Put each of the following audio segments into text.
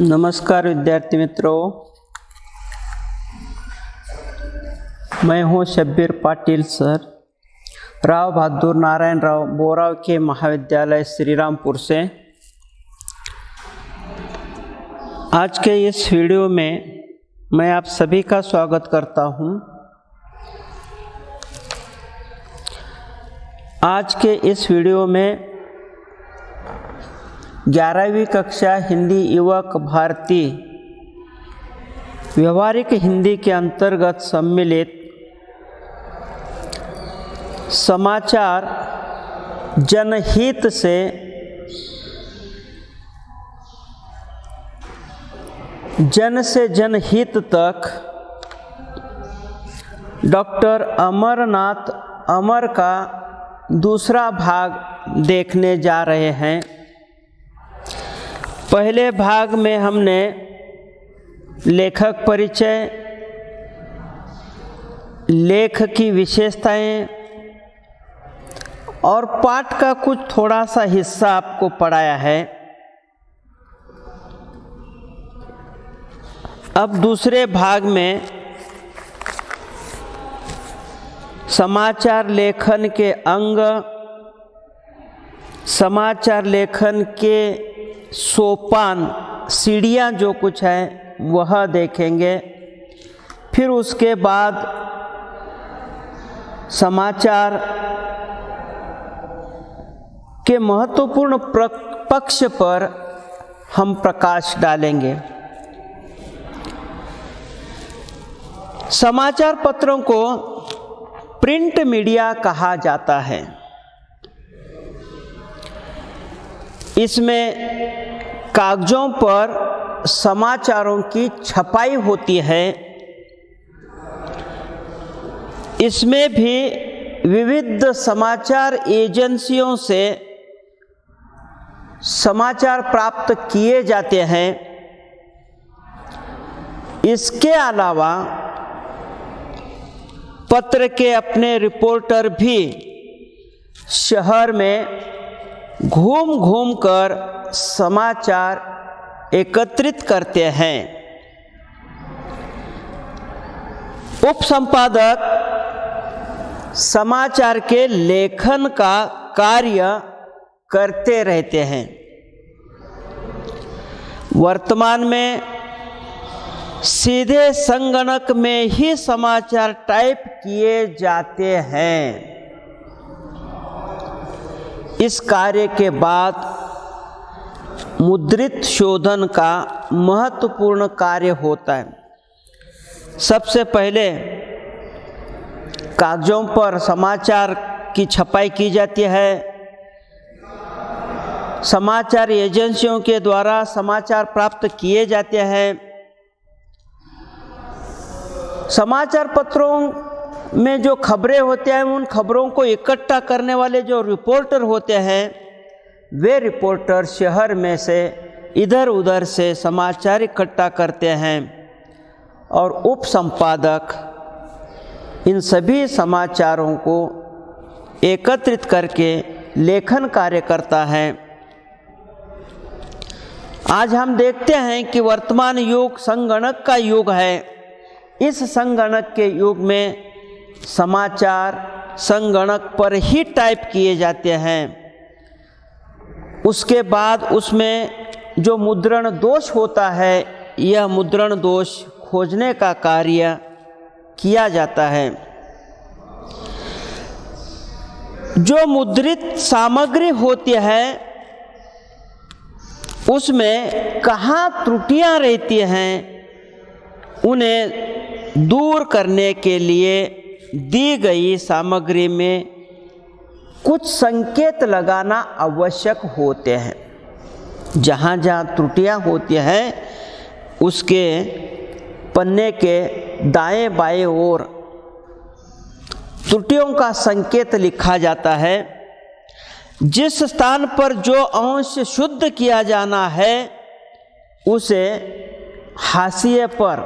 नमस्कार विद्यार्थी मित्रों, मैं हूं शब्बीर पाटिल सर, राव बहादुर नारायण राव बोराव के महाविद्यालय श्रीरामपुर से। आज के इस वीडियो में मैं आप सभी का स्वागत करता हूं। आज के इस वीडियो में 11वीं कक्षा हिंदी युवक भारती व्यवहारिक हिंदी के अंतर्गत सम्मिलित समाचार जनहित से जनहित तक डॉक्टर अमरनाथ अमर का दूसरा भाग देखने जा रहे हैं। पहले भाग में हमने लेखक परिचय, लेख की विशेषताएं और पाठ का कुछ थोड़ा सा हिस्सा आपको पढ़ाया है। अब दूसरे भाग में समाचार लेखन के अंग, समाचार लेखन के सोपान, सीढ़ियाँ जो कुछ है वह देखेंगे। फिर उसके बाद समाचार के महत्वपूर्ण पक्ष पर हम प्रकाश डालेंगे। समाचार पत्रों को प्रिंट मीडिया कहा जाता है। इसमें कागजों पर समाचारों की छपाई होती है। इसमें भी विविध समाचार एजेंसियों से समाचार प्राप्त किए जाते हैं। इसके अलावा पत्र के अपने रिपोर्टर भी शहर में घूम घूम कर समाचार एकत्रित करते हैं। उपसंपादक समाचार के लेखन का कार्य करते रहते हैं। वर्तमान में सीधे संगणक में ही समाचार टाइप किए जाते हैं। इस कार्य के बाद मुद्रित शोधन का महत्वपूर्ण कार्य होता है। सबसे पहले कागजों पर समाचार की छपाई की जाती है। समाचार एजेंसियों के द्वारा समाचार प्राप्त किए जाते हैं। समाचार पत्रों में जो खबरें होते हैं, उन खबरों को इकट्ठा करने वाले जो रिपोर्टर होते हैं, वे रिपोर्टर शहर में से इधर उधर से समाचार इकट्ठा करते हैं और उपसंपादक इन सभी समाचारों को एकत्रित करके लेखन कार्य करता है। आज हम देखते हैं कि वर्तमान युग संगणक का युग है। इस संगणक के युग में समाचार संगणक पर ही टाइप किए जाते हैं। उसके बाद उसमें जो मुद्रण दोष होता है, यह मुद्रण दोष खोजने का कार्य किया जाता है। जो मुद्रित सामग्री होती है, उसमें कहाँ त्रुटियां रहती हैं, उन्हें दूर करने के लिए दी गई सामग्री में कुछ संकेत लगाना आवश्यक होते हैं। जहाँ जहाँ त्रुटियां होती हैं, उसके पन्ने के दाएं बाएं ओर त्रुटियों का संकेत लिखा जाता है। जिस स्थान पर जो अंश शुद्ध किया जाना है, उसे हाशिए पर,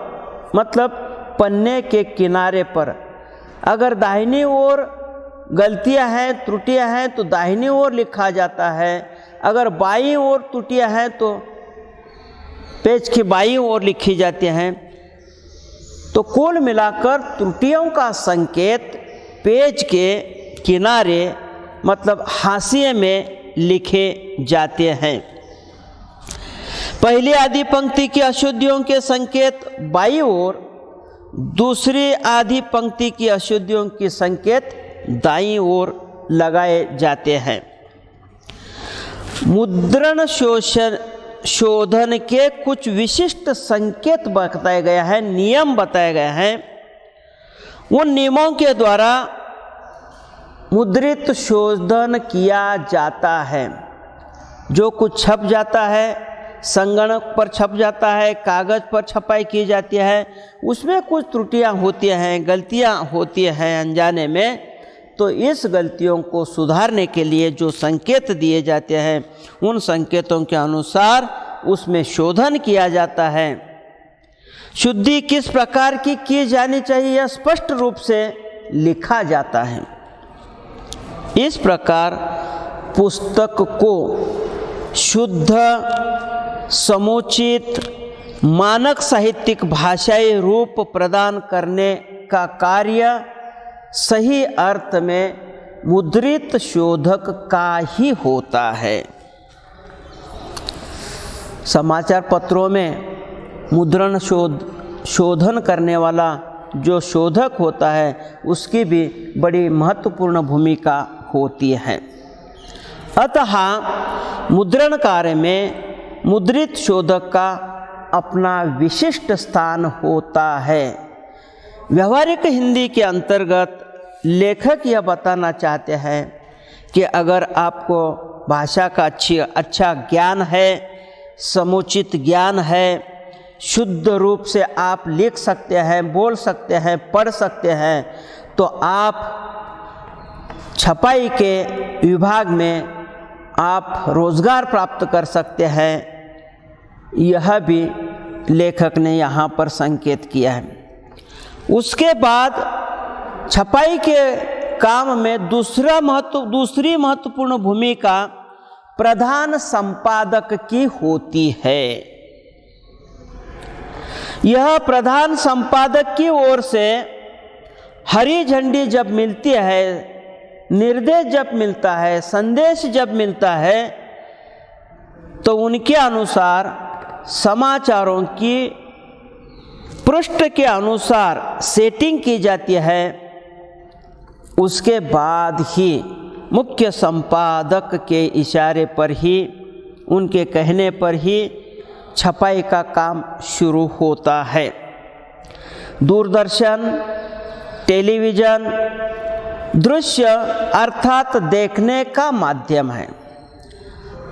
मतलब पन्ने के किनारे पर, अगर दाहिनी ओर गलतियां हैं, त्रुटियां हैं, तो दाहिनी ओर लिखा जाता है। अगर बाईं ओर त्रुटियां हैं तो पेज की बाईं ओर लिखी जाती हैं। तो कुल मिलाकर त्रुटियों का संकेत पेज के किनारे मतलब हाशिए में लिखे जाते हैं। पहली आधी पंक्ति की अशुद्धियों के संकेत बाईं ओर, दूसरी आधी पंक्ति की अशुद्धियों के संकेत दाईं ओर लगाए जाते हैं। मुद्रण शोधन के कुछ विशिष्ट संकेत बताए गए हैं, नियम बताए गए हैं। उन नियमों के द्वारा मुद्रित शोधन किया जाता है। जो कुछ छप जाता है, संगणक पर छप जाता है, कागज़ पर छपाई की जाती है, उसमें कुछ त्रुटियां होती हैं, गलतियां होती हैं अनजाने में। तो इस गलतियों को सुधारने के लिए जो संकेत दिए जाते हैं, उन संकेतों के अनुसार उसमें शोधन किया जाता है। शुद्धि किस प्रकार की जानी चाहिए, यह स्पष्ट रूप से लिखा जाता है। इस प्रकार पुस्तक को शुद्ध, समुचित, मानक साहित्यिक भाषाई रूप प्रदान करने का कार्य सही अर्थ में मुद्रित शोधक का ही होता है। समाचार पत्रों में मुद्रण शोधन करने वाला जो शोधक होता है, उसकी भी बड़ी महत्वपूर्ण भूमिका होती है। अतः मुद्रण कार्य में मुद्रित शोधक का अपना विशिष्ट स्थान होता है। व्यवहारिक हिंदी के अंतर्गत लेखक यह बताना चाहते हैं कि अगर आपको भाषा का अच्छा ज्ञान है, समुचित ज्ञान है, शुद्ध रूप से आप लिख सकते हैं, बोल सकते हैं, पढ़ सकते हैं, तो आप छपाई के विभाग में आप रोज़गार प्राप्त कर सकते हैं। यह भी लेखक ने यहाँ पर संकेत किया है। उसके बाद छपाई के काम में दूसरी महत्वपूर्ण भूमिका प्रधान संपादक की होती है। यह प्रधान संपादक की ओर से हरी झंडी जब मिलती है, निर्देश जब मिलता है, संदेश जब मिलता है, तो उनके अनुसार समाचारों की पृष्ठ के अनुसार सेटिंग की जाती है। उसके बाद ही मुख्य संपादक के इशारे पर ही, उनके कहने पर ही छपाई का काम शुरू होता है। दूरदर्शन, टेलीविज़न दृश्य अर्थात देखने का माध्यम है।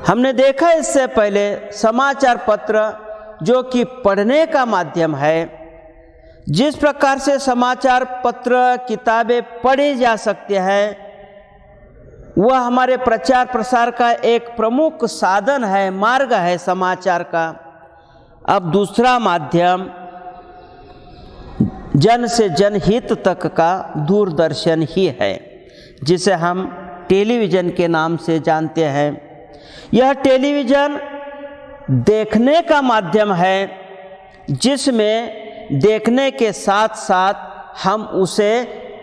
हमने देखा इससे पहले समाचार पत्र जो कि पढ़ने का माध्यम है। जिस प्रकार से समाचार पत्र किताबें पढ़ी जा सकती हैं, वह हमारे प्रचार प्रसार का एक प्रमुख साधन है, मार्ग है समाचार का। अब दूसरा माध्यम जन से जनहित तक का दूरदर्शन ही है, जिसे हम टेलीविज़न के नाम से जानते हैं। यह टेलीविज़न देखने का माध्यम है, जिसमें देखने के साथ साथ हम उसे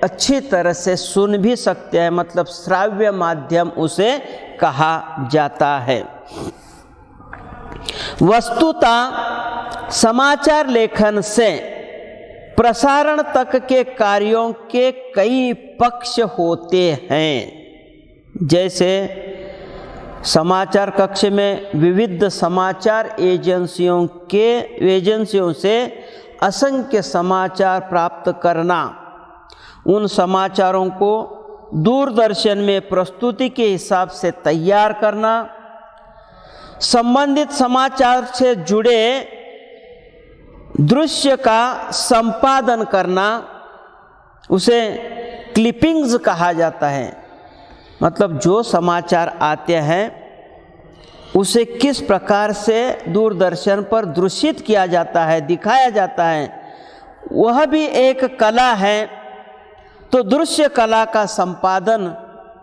अच्छी तरह से सुन भी सकते हैं, मतलब श्राव्य माध्यम उसे कहा जाता है। वस्तुतः समाचार लेखन से प्रसारण तक के कार्यों के कई पक्ष होते हैं। जैसे समाचार कक्ष में विविध समाचार एजेंसियों से असंख्य समाचार प्राप्त करना, उन समाचारों को दूरदर्शन में प्रस्तुति के हिसाब से तैयार करना, संबंधित समाचार से जुड़े दृश्य का संपादन करना, उसे क्लिपिंग्स कहा जाता है। मतलब जो समाचार आते हैं उसे किस प्रकार से दूरदर्शन पर दृश्यित किया जाता है, दिखाया जाता है, वह भी एक कला है। तो दृश्य कला का संपादन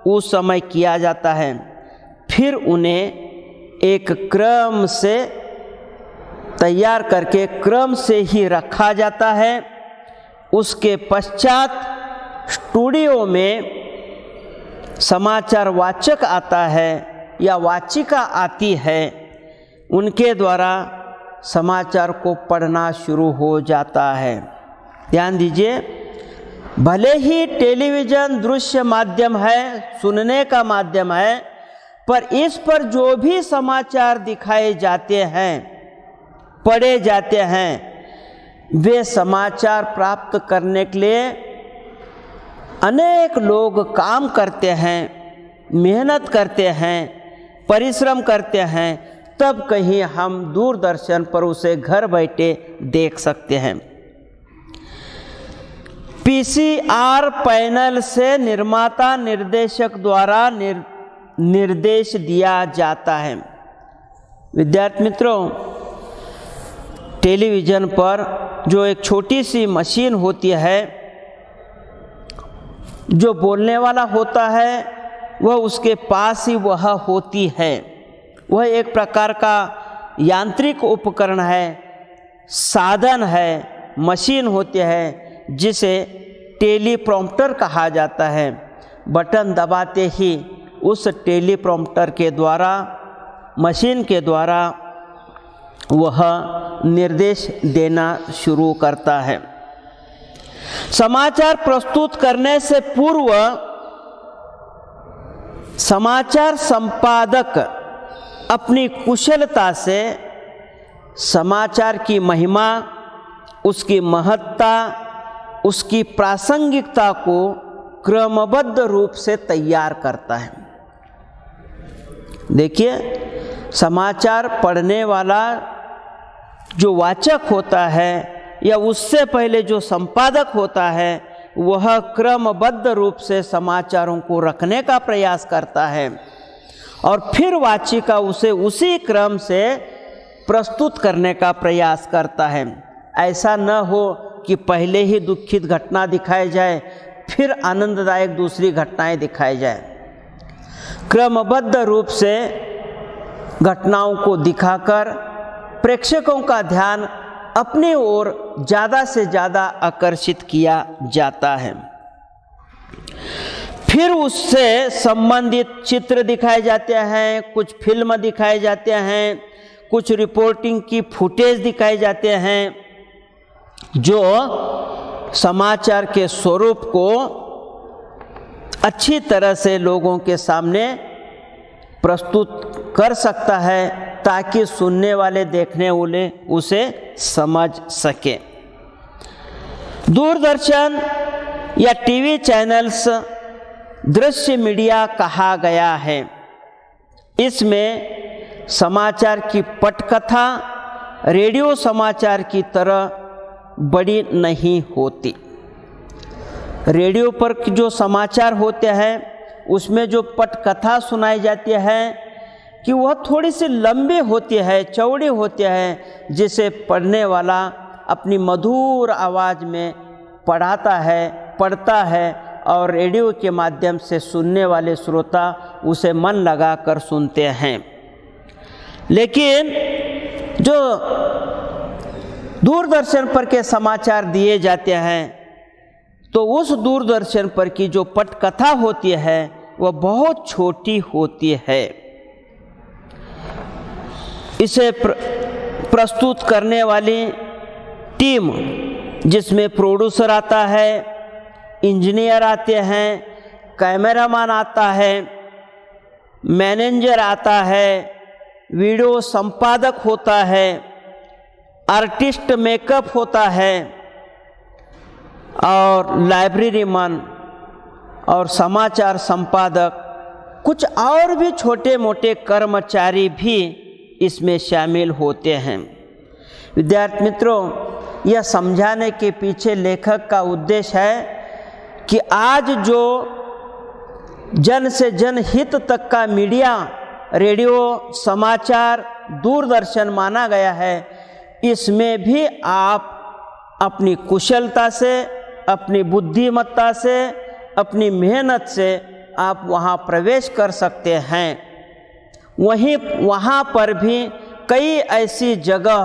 उस समय किया जाता है। फिर उन्हें एक क्रम से तैयार करके क्रम से ही रखा जाता है। उसके पश्चात स्टूडियो में समाचार वाचक आता है या वाचिका आती है, उनके द्वारा समाचार को पढ़ना शुरू हो जाता है। ध्यान दीजिए, भले ही टेलीविज़न दृश्य माध्यम है, सुनने का माध्यम है, पर इस पर जो भी समाचार दिखाए जाते हैं, पढ़े जाते हैं, वे समाचार प्राप्त करने के लिए अनेक लोग काम करते हैं, मेहनत करते हैं, परिश्रम करते हैं, तब कहीं हम दूरदर्शन पर उसे घर बैठे देख सकते हैं। पीसीआर पैनल से निर्माता निर्देशक द्वारा निर्देश दिया जाता है। विद्यार्थी मित्रों, टेलीविज़न पर जो एक छोटी सी मशीन होती है, जो बोलने वाला होता है, वह उसके पास ही वह होती है। वह एक प्रकार का यांत्रिक उपकरण है, साधन है, मशीन होती है, जिसे टेलीप्रॉम्प्टर कहा जाता है। बटन दबाते ही उस टेलीप्रॉम्प्टर के द्वारा, मशीन के द्वारा वह निर्देश देना शुरू करता है। समाचार प्रस्तुत करने से पूर्व समाचार संपादक अपनी कुशलता से समाचार की महिमा, उसकी महत्ता, उसकी प्रासंगिकता को क्रमबद्ध रूप से तैयार करता है। देखिए, समाचार पढ़ने वाला जो वाचक होता है या उससे पहले जो संपादक होता है, वह क्रमबद्ध रूप से समाचारों को रखने का प्रयास करता है और फिर वाचिका उसे उसी क्रम से प्रस्तुत करने का प्रयास करता है। ऐसा न हो कि पहले ही दुखित घटना दिखाई जाए, फिर आनंददायक दूसरी घटनाएं दिखाई जाए। क्रमबद्ध रूप से घटनाओं को दिखाकर प्रेक्षकों का ध्यान अपनी ओर ज़्यादा से ज़्यादा आकर्षित किया जाता है। फिर उससे संबंधित चित्र दिखाए जाते हैं, कुछ फिल्म दिखाए जाते हैं, कुछ रिपोर्टिंग की फुटेज दिखाए जाते हैं, जो समाचार के स्वरूप को अच्छी तरह से लोगों के सामने प्रस्तुत कर सकता है, ताकि सुनने वाले, देखने वाले उसे समझ सके। दूरदर्शन या टीवी चैनल्स दृश्य मीडिया कहा गया है। इसमें समाचार की पटकथा रेडियो समाचार की तरह बड़ी नहीं होती। रेडियो पर जो समाचार होते हैं, उसमें जो पटकथा सुनाई जाती है कि वह थोड़ी सी लंबी होती है, चौड़ी होती है, जिसे पढ़ने वाला अपनी मधुर आवाज़ में पढ़ता है और रेडियो के माध्यम से सुनने वाले श्रोता उसे मन लगाकर सुनते हैं। लेकिन जो दूरदर्शन पर के समाचार दिए जाते हैं, तो उस दूरदर्शन पर की जो पटकथा होती है वह बहुत छोटी होती है। इसे प्रस्तुत करने वाली टीम, जिसमें प्रोड्यूसर आता है, इंजीनियर आते हैं, कैमरामैन आता है, मैनेजर आता है, वीडियो संपादक होता है, आर्टिस्ट मेकअप होता है, और लाइब्रेरी मैन और समाचार संपादक, कुछ और भी छोटे मोटे कर्मचारी भी इसमें शामिल होते हैं। विद्यार्थी मित्रों, यह समझाने के पीछे लेखक का उद्देश्य है कि आज जो जन से जन हित तक का मीडिया, रेडियो, समाचार, दूरदर्शन माना गया है, इसमें भी आप अपनी कुशलता से, अपनी बुद्धिमत्ता से, अपनी मेहनत से आप वहाँ प्रवेश कर सकते हैं। वहाँ पर भी कई ऐसी जगह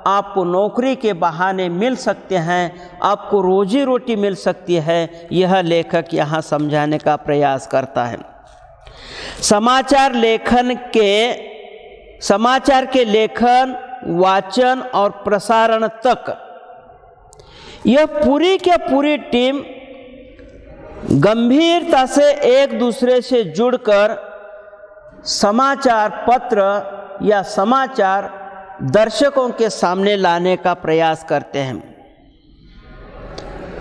आपको नौकरी के बहाने मिल सकते हैं, आपको रोजी रोटी मिल सकती है, यह लेखक यहाँ समझाने का प्रयास करता है। समाचार के लेखन, वाचन और प्रसारण तक यह पूरी की पूरी टीम गंभीरता से एक दूसरे से जुड़कर समाचार पत्र या समाचार दर्शकों के सामने लाने का प्रयास करते हैं।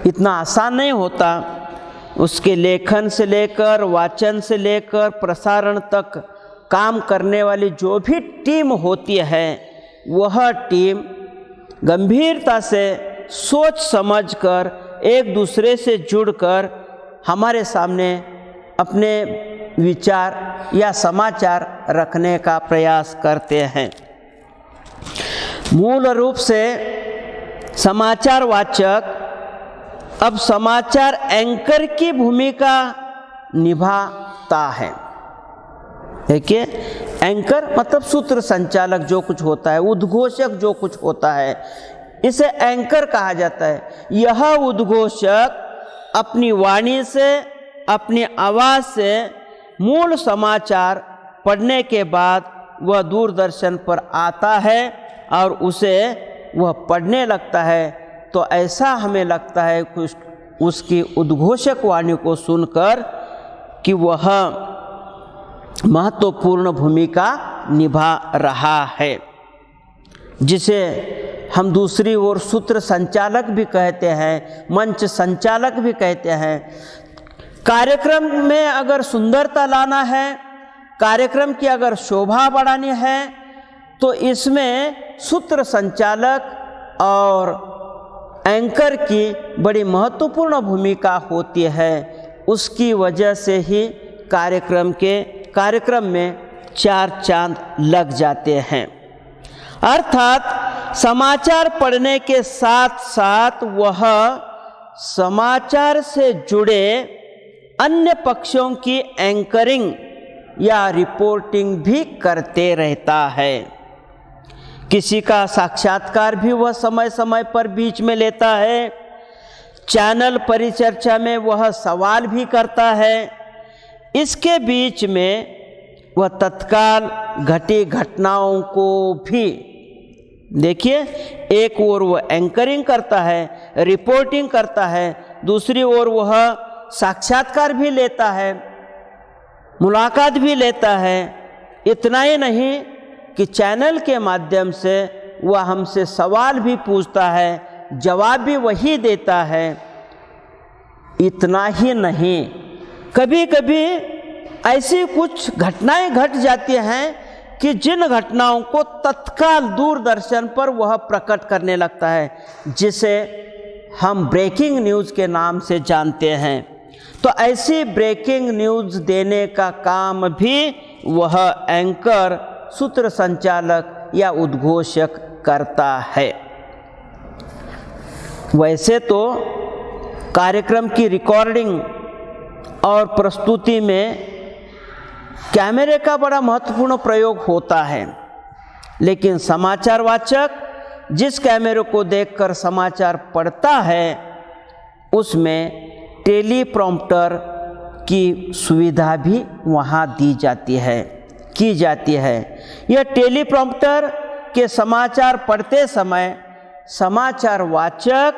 इतना आसान नहीं होता। उसके लेखन से लेकर, वाचन से लेकर, प्रसारण तक काम करने वाली जो भी टीम होती है, वह टीम गंभीरता से सोच समझकर एक दूसरे से जुड़कर हमारे सामने अपने विचार या समाचार रखने का प्रयास करते हैं। मूल रूप से समाचार वाचक अब समाचार एंकर की भूमिका निभाता है। देखिए, एंकर मतलब सूत्र संचालक जो कुछ होता है, उद्घोषक जो कुछ होता है, इसे एंकर कहा जाता है। यह उद्घोषक अपनी वाणी से, अपनी आवाज़ से मूल समाचार पढ़ने के बाद वह दूरदर्शन पर आता है और उसे वह पढ़ने लगता है, तो ऐसा हमें लगता है कि उसकी उद्घोषक वाणी को सुनकर कि वह महत्वपूर्ण भूमिका निभा रहा है, जिसे हम दूसरी ओर सूत्र संचालक भी कहते हैं, मंच संचालक भी कहते हैं। कार्यक्रम में अगर सुंदरता लाना है, कार्यक्रम की अगर शोभा बढ़ानी है, तो इसमें सूत्र संचालक और एंकर की बड़ी महत्वपूर्ण भूमिका होती है। उसकी वजह से ही कार्यक्रम में चार चांद लग जाते हैं। अर्थात समाचार पढ़ने के साथ साथ वह समाचार से जुड़े अन्य पक्षों की एंकरिंग या रिपोर्टिंग भी करते रहता है। किसी का साक्षात्कार भी वह समय समय पर बीच में लेता है। चैनल परिचर्चा में वह सवाल भी करता है। इसके बीच में वह तत्काल घटी घटनाओं को भी, देखिए, एक ओर वह एंकरिंग करता है, रिपोर्टिंग करता है, दूसरी ओर वह साक्षात्कार भी लेता है, मुलाकात भी लेता है। इतना ही नहीं कि चैनल के माध्यम से वह हमसे सवाल भी पूछता है, जवाब भी वही देता है। इतना ही नहीं, कभी कभी ऐसी कुछ घटनाएं घट जाती हैं कि जिन घटनाओं को तत्काल दूरदर्शन पर वह प्रकट करने लगता है, जिसे हम ब्रेकिंग न्यूज़ के नाम से जानते हैं। तो ऐसी ब्रेकिंग न्यूज़ देने का काम भी वह एंकर, सूत्र संचालक या उद्घोषक करता है। वैसे तो कार्यक्रम की रिकॉर्डिंग और प्रस्तुति में कैमरे का बड़ा महत्वपूर्ण प्रयोग होता है, लेकिन समाचार वाचक जिस कैमरे को देखकर समाचार पढ़ता है, उसमें टेलीप्रॉम्प्टर की सुविधा भी वहाँ दी जाती है। यह टेलीप्रॉम्प्टर के समाचार पढ़ते समय समाचार वाचक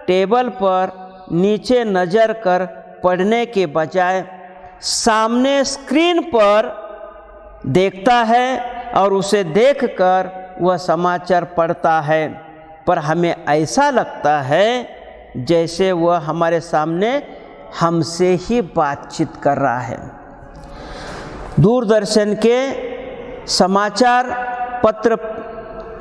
टेबल पर नीचे नज़र कर पढ़ने के बजाय सामने स्क्रीन पर देखता है और उसे देखकर वह समाचार पढ़ता है। पर हमें ऐसा लगता है जैसे वह हमारे सामने हमसे ही बातचीत कर रहा है। दूरदर्शन के समाचार पत्र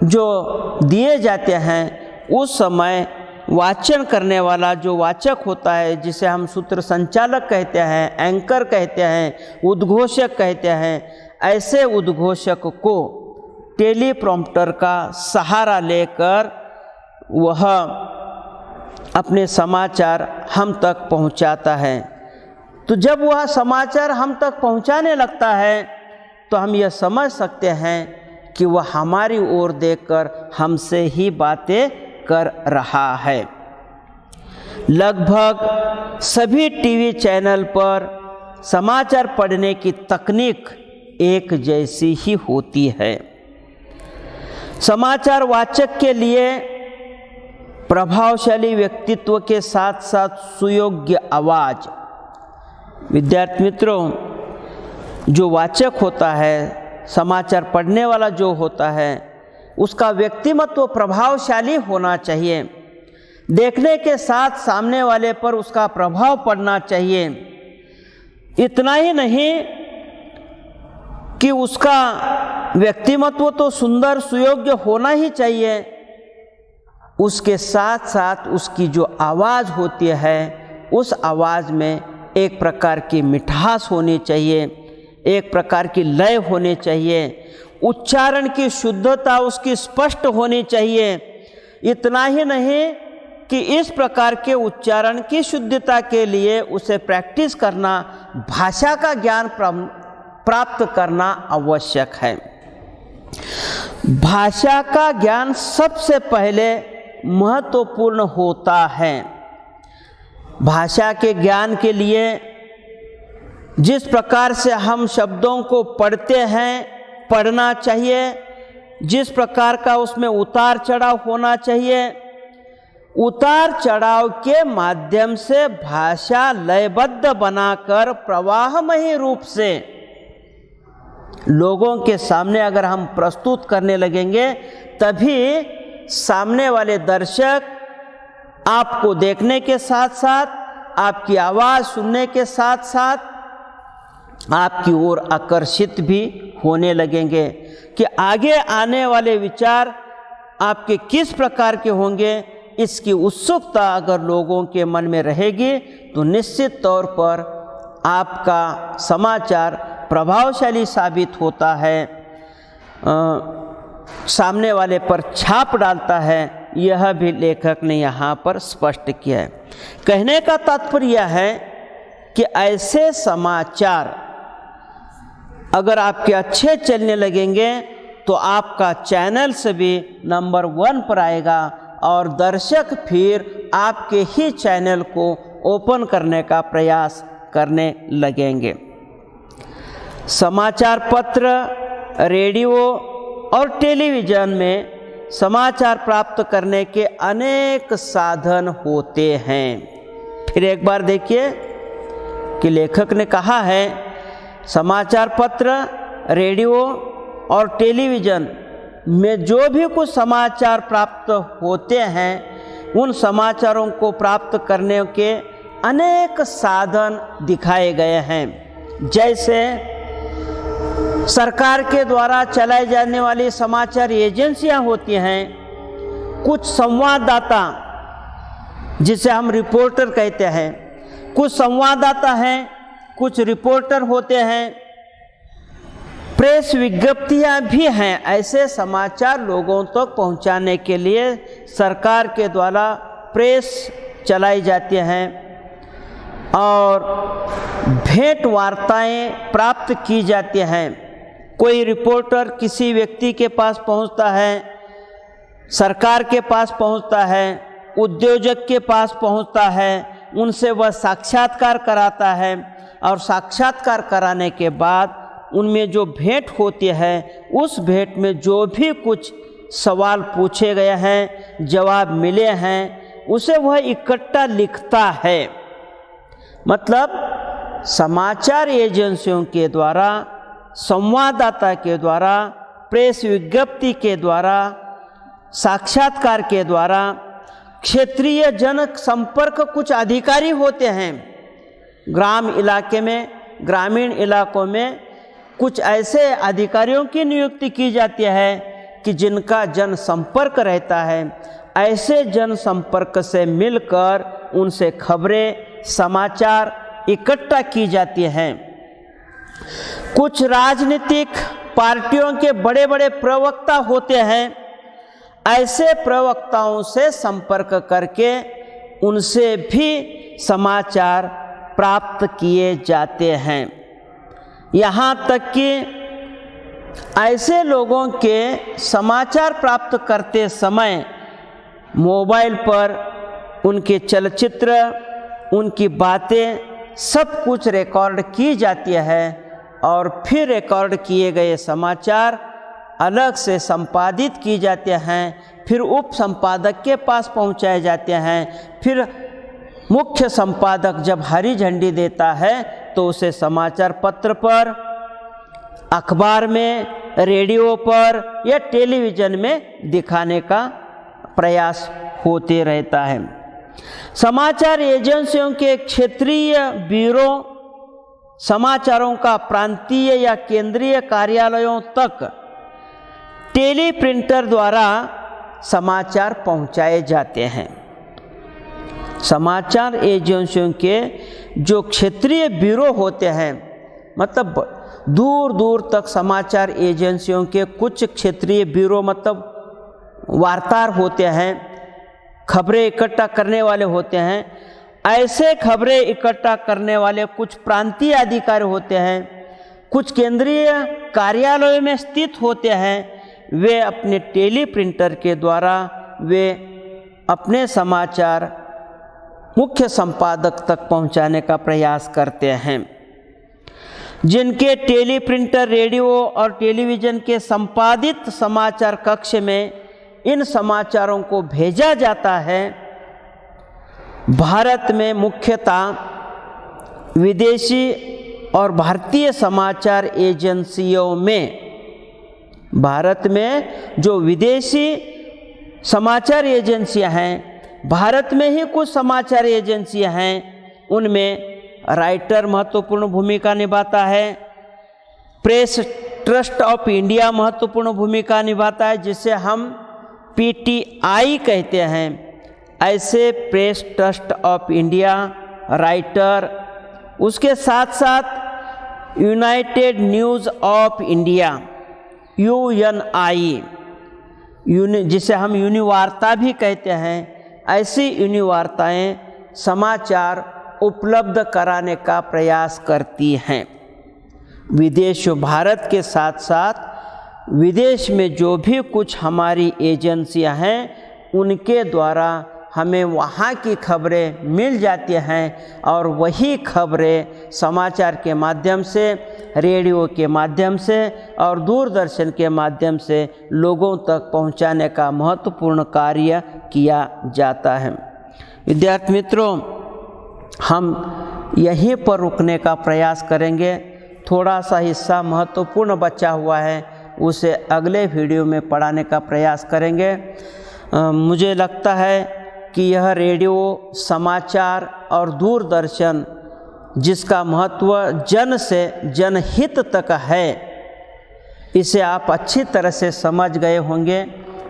जो दिए जाते हैं, उस समय वाचन करने वाला जो वाचक होता है, जिसे हम सूत्र संचालक कहते हैं, एंकर कहते हैं, उद्घोषक कहते हैं, ऐसे उद्घोषक को टेलीप्रॉम्प्टर का सहारा लेकर वह अपने समाचार हम तक पहुंचाता है। तो जब वह समाचार हम तक पहुंचाने लगता है, तो हम यह समझ सकते हैं कि वह हमारी ओर देखकर हमसे ही बातें कर रहा है। लगभग सभी टीवी चैनल पर समाचार पढ़ने की तकनीक एक जैसी ही होती है। समाचार वाचक के लिए प्रभावशाली व्यक्तित्व के साथ साथ सुयोग्य आवाज़। विद्यार्थी मित्रों, जो वाचक होता है, समाचार पढ़ने वाला जो होता है, उसका व्यक्तिमत्व प्रभावशाली होना चाहिए। देखने के साथ सामने वाले पर उसका प्रभाव पड़ना चाहिए। इतना ही नहीं कि उसका व्यक्तिमत्व तो सुंदर सुयोग्य होना ही चाहिए, उसके साथ साथ उसकी जो आवाज़ होती है, उस आवाज़ में एक प्रकार की मिठास होनी चाहिए, एक प्रकार की लय होनी चाहिए, उच्चारण की शुद्धता उसकी स्पष्ट होनी चाहिए। इतना ही नहीं कि इस प्रकार के उच्चारण की शुद्धता के लिए उसे प्रैक्टिस करना, भाषा का ज्ञान प्राप्त करना आवश्यक है। भाषा का ज्ञान सबसे पहले महत्वपूर्ण होता है। भाषा के ज्ञान के लिए जिस प्रकार से हम शब्दों को पढ़ते हैं, पढ़ना चाहिए, जिस प्रकार का उसमें उतार चढ़ाव होना चाहिए, उतार चढ़ाव के माध्यम से भाषा लयबद्ध बनाकर प्रवाहमयी रूप से लोगों के सामने अगर हम प्रस्तुत करने लगेंगे, तभी सामने वाले दर्शक आपको देखने के साथ साथ, आपकी आवाज़ सुनने के साथ साथ आपकी ओर आकर्षित भी होने लगेंगे कि आगे आने वाले विचार आपके किस प्रकार के होंगे। इसकी उत्सुकता अगर लोगों के मन में रहेगी तो निश्चित तौर पर आपका समाचार प्रभावशाली साबित होता है, सामने वाले पर छाप डालता है। यह भी लेखक ने यहाँ पर स्पष्ट किया है। कहने का तात्पर्य है कि ऐसे समाचार अगर आपके अच्छे चलने लगेंगे तो आपका चैनल से भी नंबर 1 पर आएगा और दर्शक फिर आपके ही चैनल को ओपन करने का प्रयास करने लगेंगे। समाचार पत्र, रेडियो और टेलीविज़न में समाचार प्राप्त करने के अनेक साधन होते हैं। फिर एक बार देखिए कि लेखक ने कहा है, समाचार पत्र, रेडियो और टेलीविज़न में जो भी कुछ समाचार प्राप्त होते हैं, उन समाचारों को प्राप्त करने के अनेक साधन दिखाए गए हैं। जैसे सरकार के द्वारा चलाई जाने वाली समाचार एजेंसियां होती हैं, कुछ संवाददाता जिसे हम रिपोर्टर कहते हैं, कुछ संवाददाता हैं, कुछ रिपोर्टर होते हैं, प्रेस विज्ञप्तियां भी हैं। ऐसे समाचार लोगों तक तो पहुंचाने के लिए सरकार के द्वारा प्रेस चलाई जाती हैं और भेंट वार्ताएं प्राप्त की जाती हैं। कोई रिपोर्टर किसी व्यक्ति के पास पहुंचता है, सरकार के पास पहुंचता है, उद्योजक के पास पहुंचता है, उनसे वह साक्षात्कार कराता है और साक्षात्कार कराने के बाद उनमें जो भेंट होती है, उस भेंट में जो भी कुछ सवाल पूछे गए हैं, जवाब मिले हैं, उसे वह इकट्ठा लिखता है। मतलब समाचार एजेंसियों के द्वारा, संवाददाता के द्वारा, प्रेस विज्ञप्ति के द्वारा, साक्षात्कार के द्वारा, क्षेत्रीय जन संपर्क कुछ अधिकारी होते हैं। ग्राम इलाके में, ग्रामीण इलाकों में कुछ ऐसे अधिकारियों की नियुक्ति की जाती है कि जिनका जन संपर्क रहता है। ऐसे जन संपर्क से मिलकर उनसे खबरें, समाचार इकट्ठा की जाती हैं। कुछ राजनीतिक पार्टियों के बड़े बड़े प्रवक्ता होते हैं। ऐसे प्रवक्ताओं से संपर्क करके उनसे भी समाचार प्राप्त किए जाते हैं। यहाँ तक कि ऐसे लोगों के समाचार प्राप्त करते समय मोबाइल पर उनके चलचित्र, उनकी बातें सब कुछ रिकॉर्ड की जाती है और फिर रिकॉर्ड किए गए समाचार अलग से संपादित की जाते हैं, फिर उप संपादक के पास पहुंचाए जाते हैं। फिर मुख्य संपादक जब हरी झंडी देता है तो उसे समाचार पत्र पर, अखबार में, रेडियो पर या टेलीविज़न में दिखाने का प्रयास होते रहता है। समाचार एजेंसियों के क्षेत्रीय ब्यूरो समाचारों का प्रांतीय या केंद्रीय कार्यालयों तक टेलीप्रिंटर द्वारा समाचार पहुंचाए जाते हैं। समाचार एजेंसियों के जो क्षेत्रीय ब्यूरो होते हैं, मतलब दूर दूर तक समाचार एजेंसियों के कुछ क्षेत्रीय ब्यूरो मतलब वार्ताहर होते हैं, खबरें इकट्ठा करने वाले होते हैं। ऐसे खबरें इकट्ठा करने वाले कुछ प्रांतीय अधिकारी होते हैं, कुछ केंद्रीय कार्यालयों में स्थित होते हैं। वे अपने टेलीप्रिंटर के द्वारा वे अपने समाचार मुख्य संपादक तक पहुंचाने का प्रयास करते हैं। जिनके टेलीप्रिंटर, रेडियो और टेलीविज़न के संपादित समाचार कक्ष में इन समाचारों को भेजा जाता है। भारत में मुख्यतः विदेशी और भारतीय समाचार एजेंसियों में, भारत में जो विदेशी समाचार एजेंसियां हैं, भारत में ही कुछ समाचार एजेंसियां हैं, उनमें राइटर महत्वपूर्ण भूमिका निभाता है, प्रेस ट्रस्ट ऑफ इंडिया महत्वपूर्ण भूमिका निभाता है, जिसे हम PTI कहते हैं। ऐसे press trust of India, writer, उसके साथ साथ United news of India UNI, जिसे हम यूनिवार्ता भी कहते हैं, ऐसी यूनिवार्ताएं समाचार उपलब्ध कराने का प्रयास करती हैं। विदेश, भारत के साथ साथ विदेश में जो भी कुछ हमारी एजेंसियां हैं, उनके द्वारा हमें वहाँ की खबरें मिल जाती हैं और वही खबरें समाचार के माध्यम से, रेडियो के माध्यम से और दूरदर्शन के माध्यम से लोगों तक पहुँचाने का महत्वपूर्ण कार्य किया जाता है। विद्यार्थी मित्रों, हम यहीं पर रुकने का प्रयास करेंगे। थोड़ा सा हिस्सा महत्वपूर्ण बचा हुआ है, उसे अगले वीडियो में पढ़ाने का प्रयास करेंगे। मुझे लगता है कि यह रेडियो, समाचार और दूरदर्शन जिसका महत्व जन से जनहित तक है, इसे आप अच्छी तरह से समझ गए होंगे।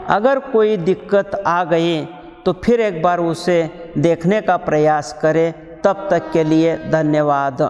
अगर कोई दिक्कत आ गई तो फिर एक बार उसे देखने का प्रयास करें। तब तक के लिए धन्यवाद।